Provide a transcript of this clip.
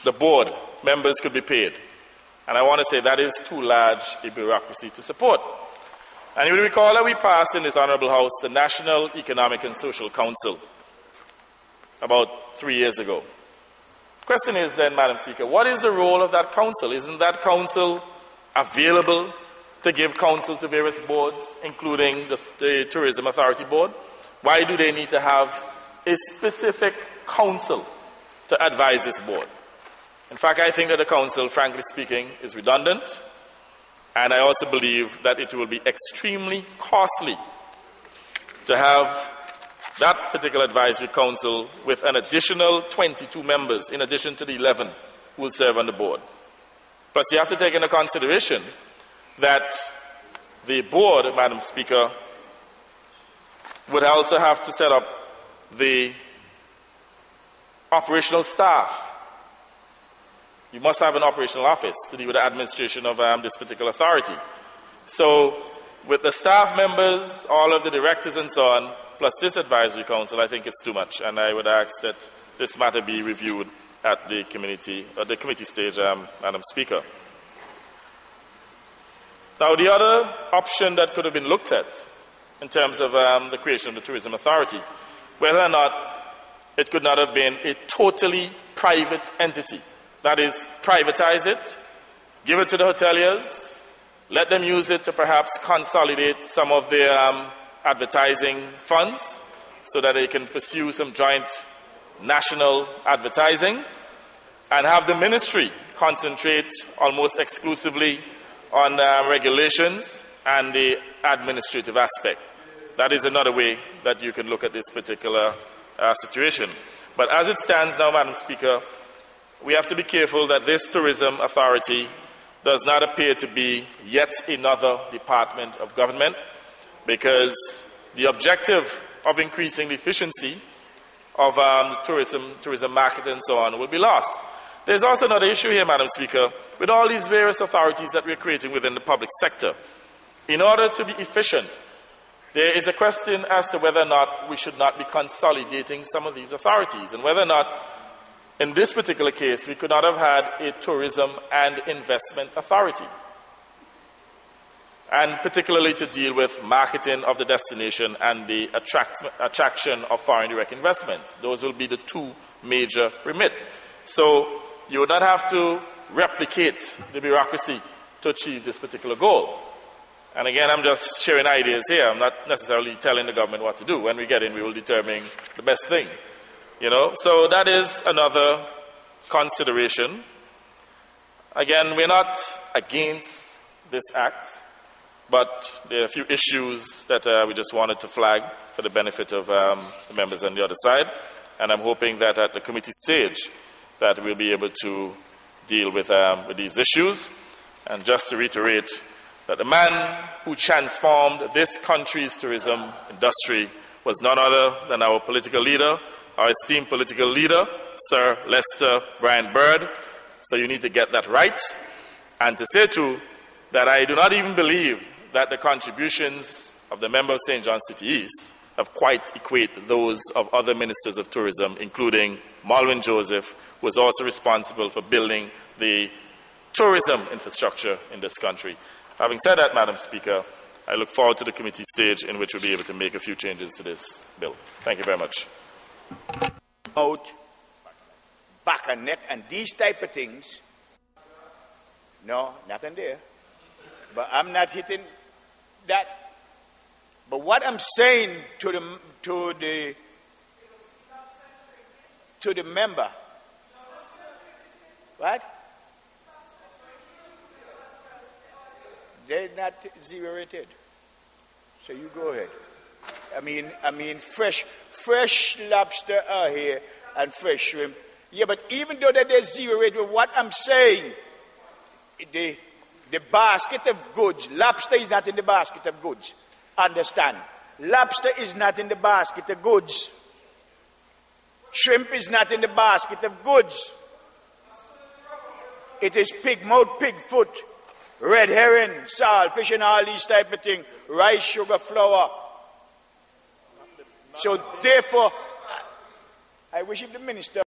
the board members could be paid. And I want to say that is too large a bureaucracy to support. And you will recall that we passed in this Honourable House the National Economic and Social Council about 3 years ago. The question is then, Madam Speaker, what is the role of that council? Isn't that council available to give counsel to various boards, including the Tourism Authority Board? Why do they need to have a specific council to advise this board? In fact, I think that the council, frankly speaking, is redundant, and I also believe that it will be extremely costly to have that particular advisory council with an additional 22 members, in addition to the 11 who will serve on the board. Plus, you have to take into consideration that the board, Madam Speaker, would also have to set up the operational staff. You must have an operational office to deal with the administration of this particular authority. So, with the staff members, all of the directors and so on, plus this advisory council, I think it's too much. And I would ask that this matter be reviewed at the committee stage, Madam Speaker. Now, the other option that could have been looked at in terms of the creation of the Tourism Authority, whether or not it could not have been a totally private entity. That is, privatize it, give it to the hoteliers, let them use it to perhaps consolidate some of their advertising funds so that they can pursue some joint national advertising, and have the ministry concentrate almost exclusively on regulations and the administrative aspect. That is another way that you can look at this particular situation. But as it stands now, Madam Speaker, we have to be careful that this tourism authority does not appear to be yet another department of government, because the objective of increasing the efficiency of tourism market and so on will be lost. There's also another issue here, Madam Speaker, with all these various authorities that we're creating within the public sector. In order to be efficient, there is a question as to whether or not we should not be consolidating some of these authorities, and whether or not, in this particular case, we could not have had a tourism and investment authority, and particularly to deal with marketing of the destination and the attraction of foreign direct investments. Those will be the two major remit. So you would not have to replicate the bureaucracy to achieve this particular goal. And again, I'm just sharing ideas here. I'm not necessarily telling the government what to do. When we get in, we will determine the best thing. So that is another consideration. Again, we're not against this act, but there are a few issues that we just wanted to flag for the benefit of the members on the other side. And I'm hoping that at the committee stage that we'll be able to deal with these issues. And just to reiterate that the man who transformed this country's tourism industry was none other than our political leader, our esteemed political leader, Sir Lester Brian Bird. So you need to get that right. And to say too that I do not even believe that the contributions of the member of St. John City East have quite equate those of other ministers of tourism, including Malwin Joseph, who was also responsible for building the tourism infrastructure in this country. Having said that, Madam Speaker, I look forward to the committee stage in which we'll be able to make a few changes to this bill. Thank you very much. Out, back and neck, and these type of things. No, nothing there. But I'm not hitting that. But what I'm saying to the member, what? They're not zero rated. So you go ahead. I mean, fresh lobster are here and fresh shrimp. Yeah, but even though they're zero rated, what I'm saying, the basket of goods, lobster is not in the basket of goods. Understand? Lobster is not in the basket of goods. Shrimp is not in the basket of goods. It is pig mouth, pig foot, red herring, salt, fish, and all these type of things. Rice, sugar, flour. So therefore, I wish if the minister